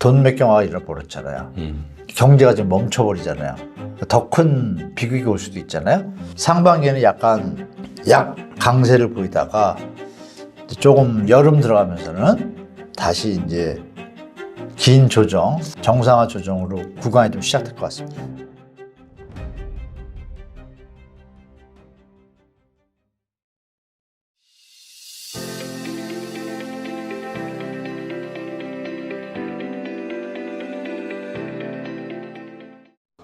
돈맥경화가 일어버렸잖아요. 경제가 지금 멈춰버리잖아요. 더 큰 비극이 올 수도 있잖아요. 상반기에는 약간 강세를 보이다가 조금 여름 들어가면서는 다시 이제 긴 조정, 정상화 조정으로 구간이 좀 시작될 것 같습니다.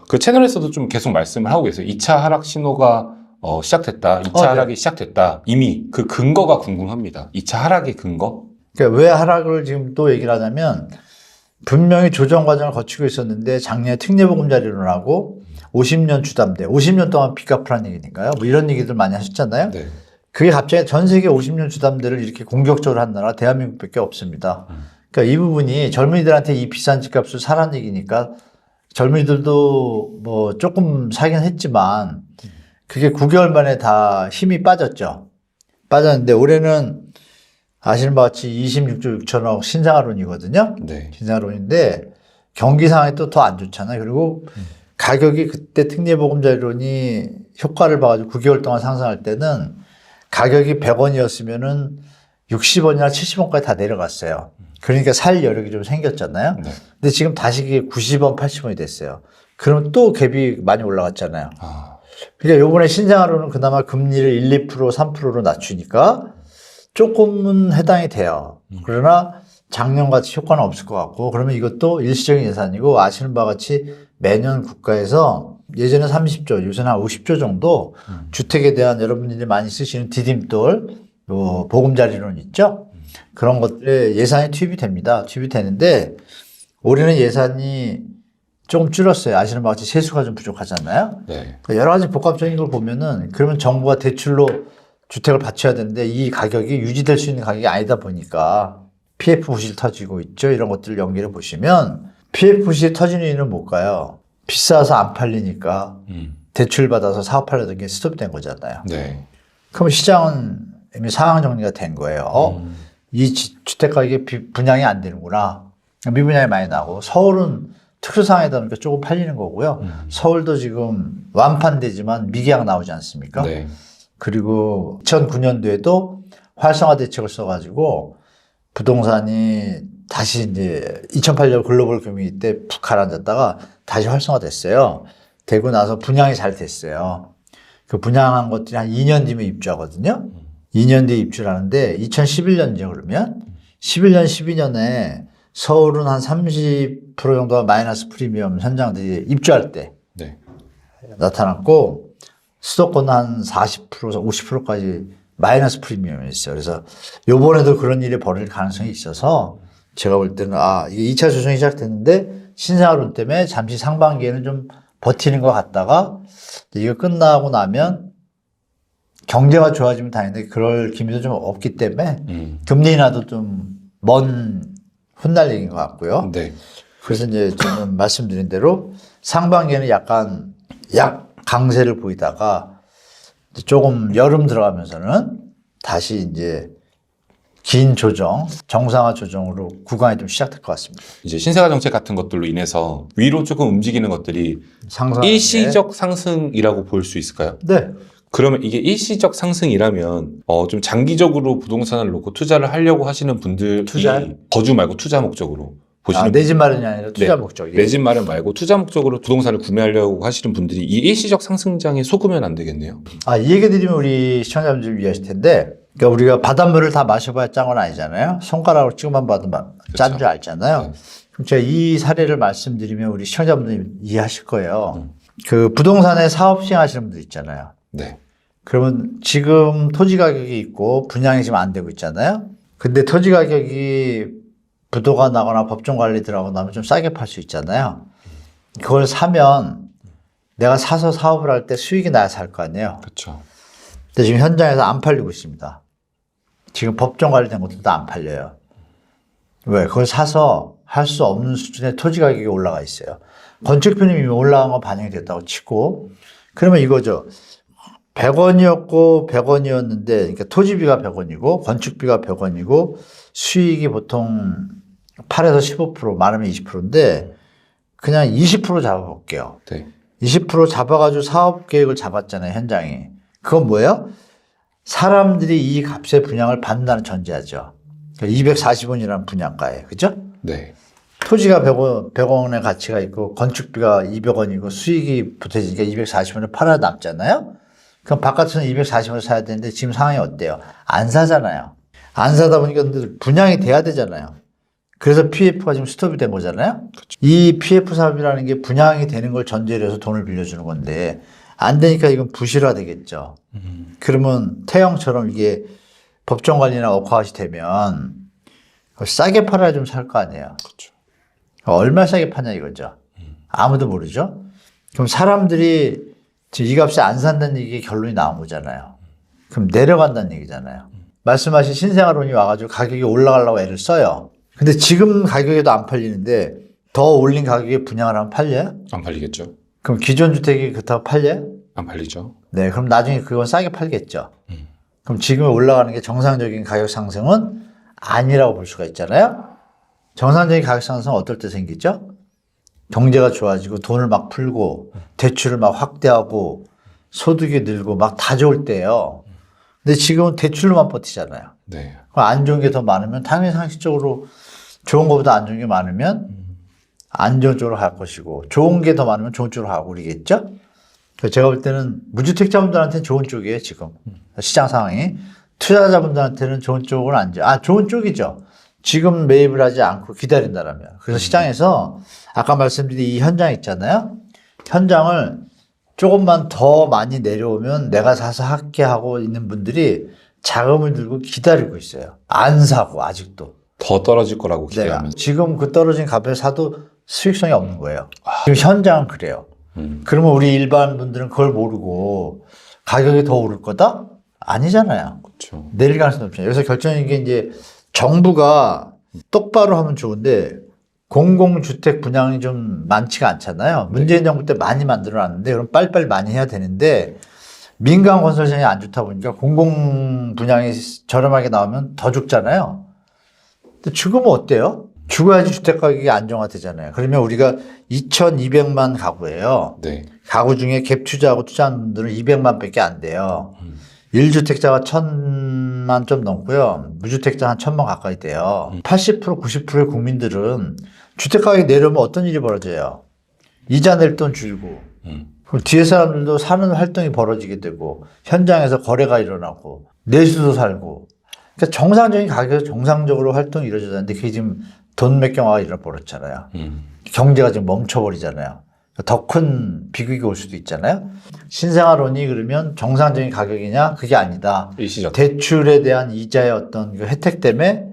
그 채널에서도 좀 계속 말씀을 하고 계세요. 2차 하락 신호가 시작됐다. 2차 하락이 시작됐다. 이미 그 근거가 궁금합니다. 2차 하락의 근거? 그러니까 왜 하락을 지금 또 얘기를 하냐면 분명히 조정 과정을 거치고 있었는데 작년에 특례보금자리론 하고 50년 주담대, 50년 동안 빚 갚으라는 얘기니까요. 뭐 이런 얘기들 많이 하셨잖아요. 네. 그게 갑자기 전 세계 50년 주담대를 이렇게 공격적으로 한 나라 대한민국밖에 없습니다. 그러니까 이 부분이 젊은이들한테 이 비싼 집값을 사라는 얘기니까 젊은이들도 뭐 조금 사긴 했지만 그게 9개월 만에 다 힘이 빠졌죠. 빠졌는데 올해는 아시는 바와 같이 26조 6천억 신생아론이거든요. 네. 신생아론인데 경기 상황이 또 더 안 좋잖아요. 그리고 가격이 그때 특례보금자리론이 효과를 봐가지고 9개월 동안 상승할 때는 가격이 100원이었으면은 60원이나 70원까지 다 내려갔어요. 그러니까 살 여력이 좀 생겼잖아요. 네. 근데 지금 다시 그게 90원, 80원이 됐어요. 그럼 또 갭이 많이 올라갔잖아요. 그러니까 요번에 신생아론은 그나마 금리를 1, 2%, 3%로 낮추니까 조금은 해당이 돼요. 그러나 작년같이 효과는 없을 것 같고, 그러면 이것도 일시적인 예산이고, 아시는 바와 같이 매년 국가에서 예전에 30조, 요새는 한 50조 정도 주택에 대한 여러분들이 많이 쓰시는 디딤돌, 보금자리론 있죠? 그런 것들에 예산이 투입이 됩니다. 투입이 되는데, 올해는 예산이 조금 줄었어요. 아시는 바와 같이 세수가 좀 부족하잖아요. 네. 여러 가지 복합적인 걸 보면은, 그러면 정부가 대출로 주택을 받쳐야 되는데 이 가격이 유지될 수 있는 가격이 아니다 보니까 PF 부실 터지고 있죠. 이런 것들을 연결해 보시면 PF 부실이 터지는 이유는 뭘까요? 비싸서 안 팔리니까 대출 받아서 사업하려던 게 스톱된 거잖아요. 네. 그럼 시장은 이미 상황 정리가 된 거예요. 이 주택 가격이 분양이 안 되는구나. 미분양이 많이 나고 서울은 특수 상황이다 보니까 조금 팔리는 거고요. 서울도 지금 완판되지만 미계약 나오지 않습니까? 네. 그리고 2009년도에도 활성화 대책을 써가지고 부동산이 다시 이제 2008년 글로벌 금융위 때 푹 가라앉았다가 다시 활성화됐어요. 되고 나서 분양이 잘 됐어요. 그 분양한 것들이 한 2년 뒤면 입주하거든요. 2년 뒤에 입주를 하는데 2011년이죠, 그러면. 11년, 12년에 서울은 한 30% 정도가 마이너스 프리미엄 현장들이 입주할 때 네. 나타났고 수도권은 한 40%, 50%까지 마이너스 프리미엄이 있어요. 그래서 요번에도 그런 일이 벌어질 가능성이 있어서 제가 볼 때는 이게 2차 조정이 시작됐는데 신생아론 때문에 잠시 상반기에는 좀 버티는 것 같다가 이거 끝나고 나면 경제가 좋아지면 다행인데 그럴 기미도 좀 없기 때문에 금리 인하도 좀 먼 훗날 얘기인 것 같고요. 네. 그래서 이제 저는 말씀드린 대로 상반기에는 약간 강세를 보이다가 조금 여름 들어가면서는 다시 이제 긴 조정, 정상화 조정으로 구간이 좀 시작될 것 같습니다. 이제 신세가 정책 같은 것들로 인해서 위로 조금 움직이는 것들이 일시적 상승이라고 볼 수 있을까요? 네. 그러면 이게 일시적 상승이라면 좀 장기적으로 부동산을 놓고 투자를 하려고 하시는 분들이 투자요? 거주 말고 투자 목적으로 보시는 내 집 마련이 아니라 투자 네. 목적이에요. 내 집 마련 말고 투자 목적으로 부동산을 구매하려고 하시는 분들이 이 일시적 상승장에 속으면 안 되겠네요. 이 얘기 드리면 우리 시청자분들 이해하실 텐데, 그러니까 우리가 바닷물을 다 마셔봐야 짠 건 아니잖아요. 손가락으로 찍어만 봐도 짠 줄 알잖아요. 네. 그럼 제가 이 사례를 말씀드리면 우리 시청자분들이 이해하실 거예요. 그 부동산에 사업 시행하시는 분들 있잖아요. 네. 그러면 지금 토지 가격이 있고 분양이 지금 안 되고 있잖아요. 근데 토지 가격이 부도가 나거나 법정 관리 들어가고 나면 좀 싸게 팔 수 있잖아요. 그걸 사면 내가 사서 사업을 할 때 수익이 나야 살 거 아니에요. 그렇죠. 근데 지금 현장에서 안 팔리고 있습니다. 지금 법정 관리된 것들도 안 팔려요. 왜? 그걸 사서 할 수 없는 수준의 토지 가격이 올라가 있어요. 건축비는 이미 올라간 거 반영이 됐다고 치고, 그러면 이거죠. 100원이었고 100원이었는데, 그러니까 토지비가 100원이고 건축비가 100원이고 수익이 보통 8에서 15%, 많으면 20%인데 그냥 20% 잡아볼게요. 네. 20% 잡아가지고 사업 계획을 잡았잖아요, 현장이. 그건 뭐예요? 사람들이 이 값의 분양을 받는다는 전제하죠. 240원이라는 분양가에, 그죠? 네. 토지가 100원의 가치가 있고 건축비가 200원이고 수익이 보태지니까 240원을 팔아 남잖아요. 그럼 바깥에서는 240원을 사야 되는데 지금 상황이 어때요? 안 사잖아요. 안 사다 보니까 근데 분양이 돼야 되잖아요. 그래서 PF가 지금 스톱이 된 거잖아요. 그렇죠. 이 PF 사업이라는 게 분양이 되는 걸 전제로 해서 돈을 빌려주는 건데 안 되니까 이건 부실화 되겠죠. 그러면 태형처럼 이게 법정 관리나 억화시 되면 싸게 팔아야 좀 살 거 아니에요. 그렇죠. 얼마 싸게 파냐 이거죠. 아무도 모르죠. 그럼 사람들이 이 값에 안 산다는 얘기의 결론이 나온 거잖아요. 그럼 내려간다는 얘기잖아요. 말씀하신 신생아론이 와가지고 가격이 올라가려고 애를 써요. 근데 지금 가격에도 안 팔리는데 더 올린 가격에 분양을 하면 팔려요? 안 팔리겠죠. 그럼 기존 주택이 그렇다고 팔려요? 안 팔리죠. 네, 그럼 나중에 그건 싸게 팔겠죠. 그럼 지금 올라가는 게 정상적인 가격 상승은 아니라고 볼 수가 있잖아요. 정상적인 가격 상승은 어떨 때 생기죠? 경제가 좋아지고 돈을 막 풀고 대출을 막 확대하고 소득이 늘고 막 다 좋을 때예요. 근데 지금은 대출로만 버티잖아요. 네. 안 좋은 게 더 많으면 당연히 상식적으로 좋은 것보다 안 좋은 게 많으면 안 좋은 쪽으로 갈 것이고 좋은 게 더 많으면 좋은 쪽으로 가고 그러겠죠? 제가 볼 때는 무주택자분들한테는 좋은 쪽이에요, 지금. 시장 상황이. 투자자분들한테는 좋은 쪽은 아니죠. 좋은 쪽이죠. 지금 매입을 하지 않고 기다린다라면. 그래서 시장에서 아까 말씀드린 이 현장 있잖아요. 현장을 조금만 더 많이 내려오면 내가 사서 할게 하고 있는 분들이 자금을 들고 기다리고 있어요. 안 사고 아직도. 더 떨어질 거라고 기대하면서. 지금 그 떨어진 값에 사도 수익성이 없는 거예요. 지금 현장은 그래요. 그러면 우리 일반 분들은 그걸 모르고 가격이 더 오를 거다? 아니잖아요. 그렇죠. 내릴 가능성이 없잖아요. 여기서 결정적인 게 이제 정부가 똑바로 하면 좋은데 공공주택 분양이 좀 많지가 않잖아요. 문재인 정부 때 많이 만들어 놨는데 그럼 빨리빨리 많이 해야 되는데 민간 건설 시장이 안 좋다 보니까 공공 분양이 저렴하게 나오면 더 죽잖아요. 근데 죽으면 어때요? 죽어야지 주택 가격이 안정화되잖아요. 그러면 우리가 2,200만 가구예요. 네. 가구 중에 갭 투자하고 투자하는 분들은 200만 밖에 안 돼요. 1주택자가 1,000만 좀 넘고요. 무주택자 한 1,000만 가까이 돼요. 80%, 90%의 국민들은 주택 가격이 내려오면 어떤 일이 벌어져요? 이자 낼 돈 줄고, 그럼 뒤에 사람들도 사는 활동이 벌어지게 되고, 현장에서 거래가 일어나고, 내수도 살고. 그러니까 정상적인 가격에서 정상적으로 활동이 이루어져야 되는데, 그게 지금 돈 맥경화가 일어나버렸잖아요. 경제가 지금 멈춰버리잖아요. 더 큰 비극이 올 수도 있잖아요. 신생아론이 그러면 정상적인 가격이냐? 그게 아니다. 일시적. 대출에 대한 이자의 어떤 그 혜택 때문에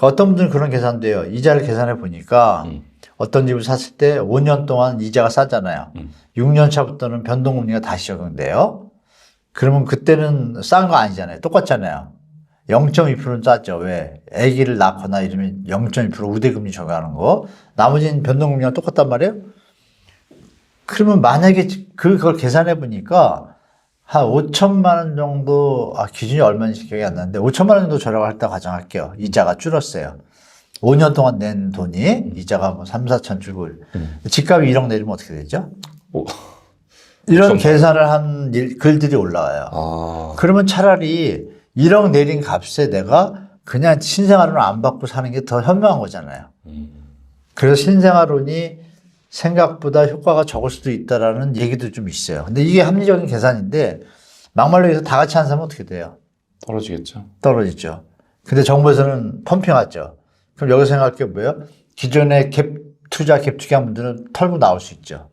어떤 분들은 그런 계산도 해요. 이자를 계산해 보니까 어떤 집을 샀을 때 5년 동안 이자가 싸잖아요. 6년 차부터는 변동금리가 다시 적용돼요. 그러면 그때는 싼 거 아니잖아요. 똑같잖아요. 0.2%는 싸죠. 왜? 아기를 낳거나 이러면 0.2% 우대금리 적용하는 거. 나머지는 변동금리가 똑같단 말이에요. 그러면 만약에 그걸 계산해 보니까 한 5천만 원 정도, 기준이 얼마인지 기억이 안 나는데 5천만 원 정도 저렴할 때 가정할게요. 이자가 줄었어요. 5년 동안 낸 돈이 이자가 뭐 3, 4천 주고 집값이 1억 내리면 어떻게 되죠? 이런 계산을 한 글들이 올라와요. 그러면 차라리 1억 내린 값에 내가 그냥 신생아론 안 받고 사는 게 더 현명한 거잖아요. 그래서 신생아론이 생각보다 효과가 적을 수도 있다라는 얘기도 좀 있어요. 근데 이게 합리적인 계산인데 막말로 해서 다 같이 안 사면 어떻게 돼요? 떨어지겠죠. 떨어지죠. 근데 정부에서는 펌핑하죠. 그럼 여기서 생각할 게 뭐예요? 기존에 갭 투기한 분들은 털고 나올 수 있죠.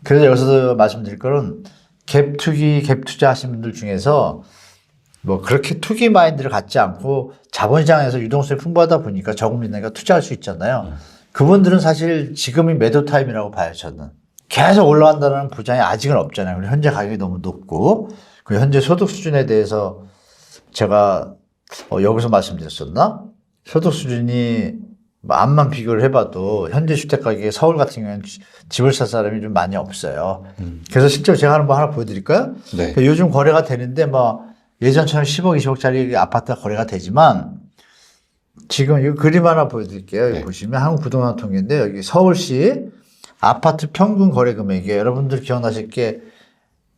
그래서 여기서 말씀드릴 거는 갭 투자 하신 분들 중에서 뭐 그렇게 투기 마인드를 갖지 않고 자본시장에서 유동성이 풍부하다 보니까 저금리니까 투자할 수 있잖아요. 그분들은 사실 지금이 매도 타임이라고 봐요, 저는. 계속 올라간다는 보장이 아직은 없잖아요. 그리고 현재 가격이 너무 높고, 그리고 현재 소득 수준에 대해서 제가 여기서 말씀드렸었나? 소득 수준이 암만 비교를 해봐도 현재 주택 가격이 서울 같은 경우에는 집을 살 사람이 좀 많이 없어요. 그래서 실제로 제가 하는 거 하나 보여드릴까요? 네. 그러니까 요즘 거래가 되는데 뭐 예전처럼 10억, 20억짜리 아파트가 거래가 되지만 지금 이 그림 하나 보여드릴게요. 네. 보시면 한국부동산통계인데 여기 서울시 아파트 평균 거래 금액이 여러분들 기억나실 게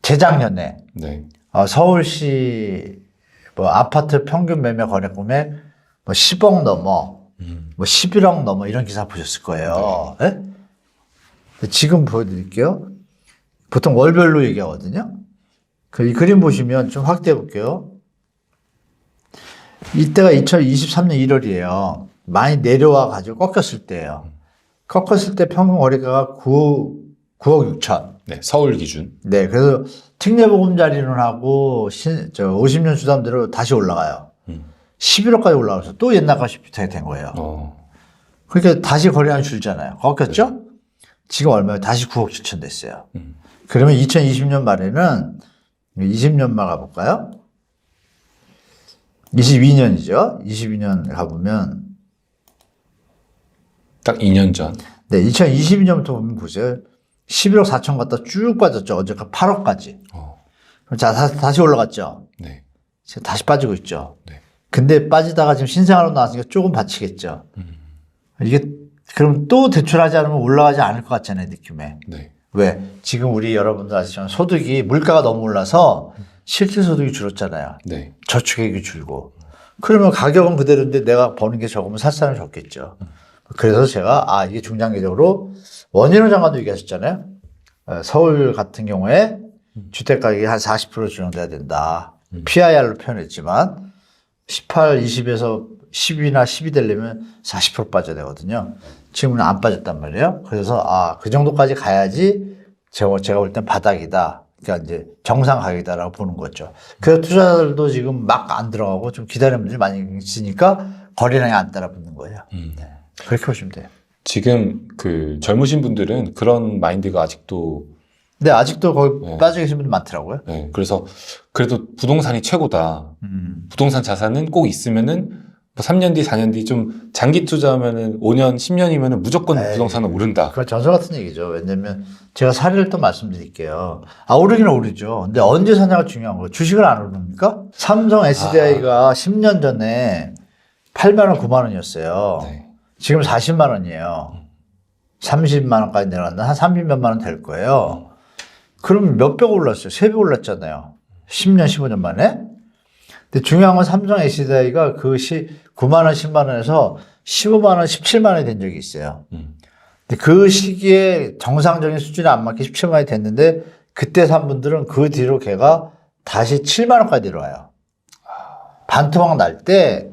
재작년에 네. 서울시 뭐 아파트 평균 매매 거래 금액 뭐 10억 넘어 뭐 11억 넘어 이런 기사 보셨을 거예요. 네? 지금 보여드릴게요. 보통 월별로 얘기하거든요. 이 그림 보시면 좀 확대해 볼게요. 이때가 2023년 1월이에요. 많이 내려와 가지고 꺾였을 때예요. 꺾였을 때 평균 거래가가 9억 6천. 네. 서울 기준. 네, 그래서 특례보금자리론하고 50년 주담대로 다시 올라가요. 11억까지 올라가서 또 옛날까지 비슷하게 된 거예요. 그러니까 다시 거래량이 줄잖아요. 꺾였죠? 네. 지금 얼마예요? 다시 9억 7천 됐어요. 그러면 2020년 말에는 20년 말 가볼까요? 22년이죠. 22년 가보면 딱 2년 전. 네, 2022년부터 보면 보세요. 11억 4천 갔다 쭉 빠졌죠. 어제가 8억까지. 그럼 자, 다시 올라갔죠. 네. 지금 다시 빠지고 있죠. 네. 근데 빠지다가 지금 신생아로 나왔으니까 조금 받치겠죠. 이게 그럼 또 대출하지 않으면 올라가지 않을 것 같잖아요, 느낌에. 네. 왜? 지금 우리 여러분들 아시지만 소득이 물가가 너무 올라서 실질 소득이 줄었잖아요. 네. 저축액이 줄고. 그러면 가격은 그대로인데 내가 버는 게 적으면 살 사람이 적겠죠. 그래서 제가 이게 중장기적으로 원희룡 장관도 얘기하셨잖아요. 서울 같은 경우에 주택 가격이 한 40% 조정돼야 된다. PIR로 표현했지만 18, 20에서 10이나 10이 되려면 40% 빠져야 되거든요. 지금은 안 빠졌단 말이에요. 그래서 그 정도까지 가야지 제가 볼 땐 바닥이다. 그러니까 이제 정상 가격이다라고 보는 거죠. 그래서 투자자들도 지금 막 안 들어가고 좀 기다리는 분들이 많이 있으니까 거래량이 안 따라붙는 거예요. 네. 그렇게 보시면 돼요. 지금 그 젊으신 분들은 그런 마인드가 아직도. 네, 아직도 거기 빠져 계신 분들 많더라고요. 네. 그래서 그래도 부동산이 최고다. 부동산 자산은 꼭 있으면은 뭐 3년 뒤, 4년 뒤 좀 장기 투자하면은 5년, 10년이면은 무조건 부동산은 오른다. 그건 전설 같은 얘기죠. 왜냐면 제가 사례를 또 말씀드릴게요. 오르기는 오르죠. 근데 언제 사냐가 중요한 거예요. 주식을 안 오릅니까? 삼성 SDI가 10년 전에 8만 원, 9만 원이었어요. 네. 지금 40만 원이에요. 30만 원까지 내려갔는데 한 30몇만 원 될 거예요. 그럼 몇 배 올랐어요? 3배 올랐잖아요. 10년, 15년 만에. 근데 중요한 건 삼성 SDI가 그 9만 원, 10만 원에서 15만 원, 17만 원이 된 적이 있어요. 근데 그 시기에 정상적인 수준에 안 맞게 17만 원이 됐는데 그때 산 분들은 그 뒤로 걔가 다시 7만 원까지 내려와요. 반토막 날 때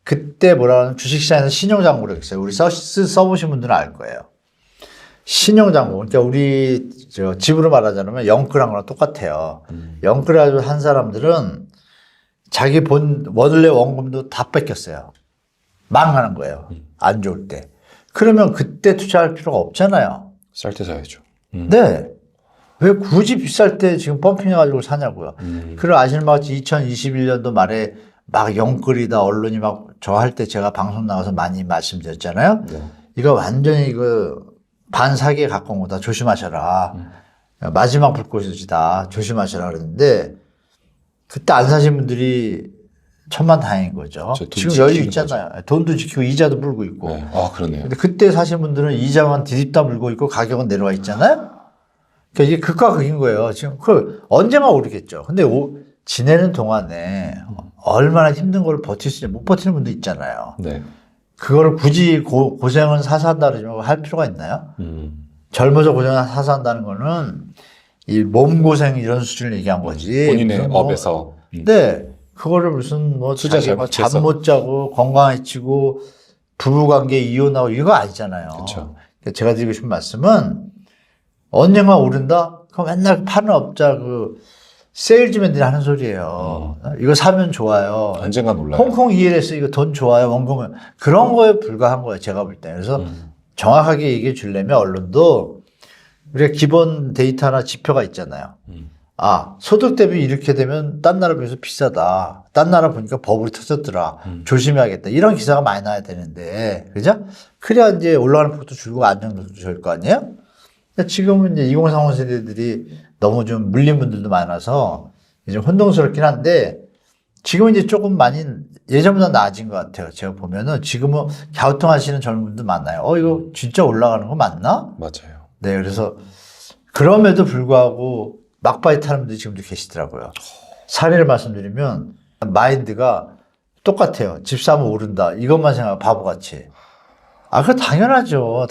그때 뭐라 하면 주식시장에서 신용장고를 했어요. 우리 써보신 분들은 알 거예요. 신용장고. 그러니까 우리 집으로 말하자면 영끌한 거랑 똑같아요. 영끌해가지고 한 사람들은 자기 원래 원금도 다 뺏겼어요. 망하는 거예요. 안 좋을 때. 그러면 그때 투자할 필요가 없잖아요. 쌀 때 사야죠. 네. 왜 굳이 비쌀 때 지금 펌핑해가지고 사냐고요. 그리고 아시는 바와 같이 2021년도 말에 막 영끌이다 언론이 막 저 할 때 제가 방송 나가서 많이 말씀드렸잖아요. 네. 이거 완전히 반사기에 가까운 거다. 조심하셔라. 마지막 불꽃이다. 조심하셔라 그랬는데 그때 안 사신 분들이 천만다행인 거죠. 지금 여유 있잖아요. 거죠. 돈도 지키고 이자도 물고 있고. 네. 그러네요. 근데 그때 사신 분들은 이자만 디립다 물고 있고 가격은 내려와 있잖아요. 그러니까 이게 극과 극인 거예요. 지금 언젠가 오르겠죠. 근데 지내는 동안에 얼마나 힘든 걸 버틸 수 있는지 못 버티는 분도 있잖아요. 네. 그거를 굳이 고생은 사서 한다 그러지만 할 필요가 있나요? 젊어서 고생을 사서 한다는 거는 이 몸고생 이런 수준을 얘기한 거지. 본인의 업에서. 네. 그거를 무슨 투자 잠 못 자고 건강해지고 부부관계 이혼하고 이거 아니잖아요. 그렇죠. 제가 드리고 싶은 말씀은 언젠가 오른다? 그럼 맨날 파는 업자 세일즈맨들이 하는 소리예요. 이거 사면 좋아요. 언젠간 올라요. 홍콩 ELS 이거 돈 좋아요. 원금은 그런 거에 불과한 거예요. 제가 볼 때. 그래서 정확하게 얘기해 주려면 언론도 우리가 기본 데이터나 지표가 있잖아요. 소득 대비 이렇게 되면 딴 나라 비해서 비싸다. 딴 나라 보니까 버블이 터졌더라. 조심해야겠다. 이런 기사가 많이 나야 되는데, 그죠? 그래야 이제 올라가는 폭도 줄고 안정도 줄 거 아니에요? 지금은 이제 2030 세대들이 너무 좀 물린 분들도 많아서 이제 혼동스럽긴 한데, 지금은 이제 조금 많이 예전보다 나아진 것 같아요. 제가 보면은 지금은 갸우뚱하시는 젊은 분들 많아요. 이거 진짜 올라가는 거 맞나? 맞아요. 네, 그래서 그럼에도 불구하고 막바지 타는 분들이 지금도 계시더라고요. 사례를 말씀드리면 마인드가 똑같아요. 집 사면 오른다. 이것만 생각하고 바보같이. 그거 당연하죠.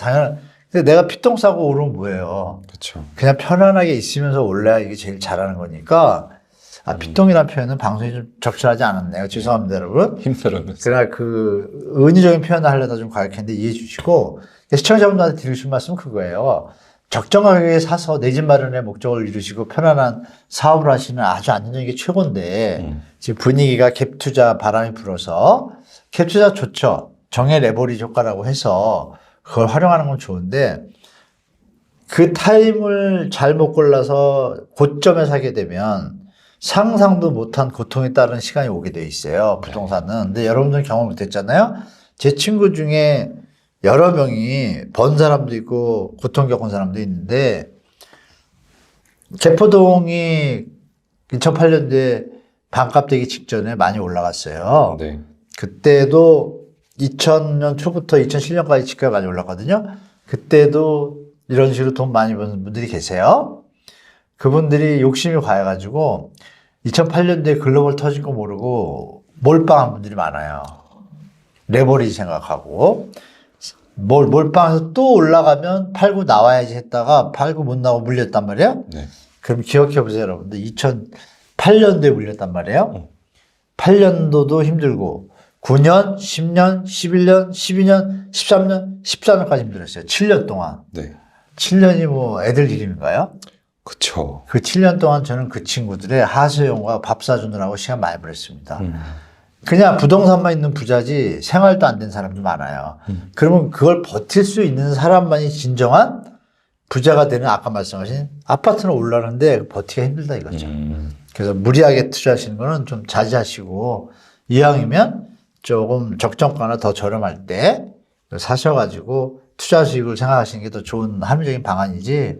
근데 내가 피똥 싸고 오르면 뭐예요? 그렇죠. 그냥 편안하게 있으면서 올라야 이게 제일 잘하는 거니까. 피똥이라는 표현은 방송이 좀 적절하지 않았네요. 죄송합니다, 여러분. 힘들어요. 그러나 은유적인 표현을 하려다 좀 과격했는데 이해해 주시고, 시청자분들한테 드리고 싶은 말씀은 그거예요. 적정하게 사서 내 집 마련의 목적을 이루시고 편안한 사업을 하시는 아주 안정적인 게 최고인데, 지금 분위기가 갭 투자 바람이 불어서, 갭 투자 좋죠. 정의 레버리지 효과라고 해서 그걸 활용하는 건 좋은데, 그 타임을 잘못 골라서 고점에 사게 되면 상상도 못한 고통에 따른 시간이 오게 돼 있어요. 부동산은. 근데 여러분들 경험 못했잖아요. 제 친구 중에 여러 명이 번 사람도 있고 고통 겪은 사람도 있는데 개포동이 2008년도에 반값 되기 직전에 많이 올라갔어요. 네. 그때도 2000년 초부터 2007년까지 집값이 많이 올랐거든요. 그때도 이런 식으로 돈 많이 버는 분들이 계세요. 그분들이 욕심이 과해가지고 2008년도에 글로벌 터진 거 모르고 몰빵한 분들이 많아요. 레버리지 생각하고 몰빵해서 또 올라가면 팔고 나와야지 했다가 팔고 못 나오고 물렸단 말이에요. 네. 그럼 기억해 보세요, 여러분들. 2008년도에 물렸단 말이에요. 8년도도 힘들고 9년, 10년, 11년, 12년, 13년, 14년까지 힘들었어요. 7년 동안. 네. 7년이 뭐 애들 일입니까요? 그쵸. 그 7년 동안 저는 그 친구들의 하소연과 밥 사주느라고 시간 많이 보냈습니다. 그냥 부동산만 있는 부자지 생활도 안 된 사람도 많아요. 그러면 그걸 버틸 수 있는 사람만이 진정한 부자가 되는 아까 말씀하신 아파트는 올라가는데 버티기가 힘들다 이거죠. 그래서 무리하게 투자하시는 거는 좀 자제하시고 이왕이면 조금 적정가나 더 저렴할 때 사셔가지고 투자 수익을 생각하시는 게 더 좋은 합리적인 방안이지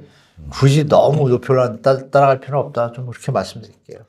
굳이 너무 높이 올라 따라갈 필요는 없다. 좀 그렇게 말씀드릴게요.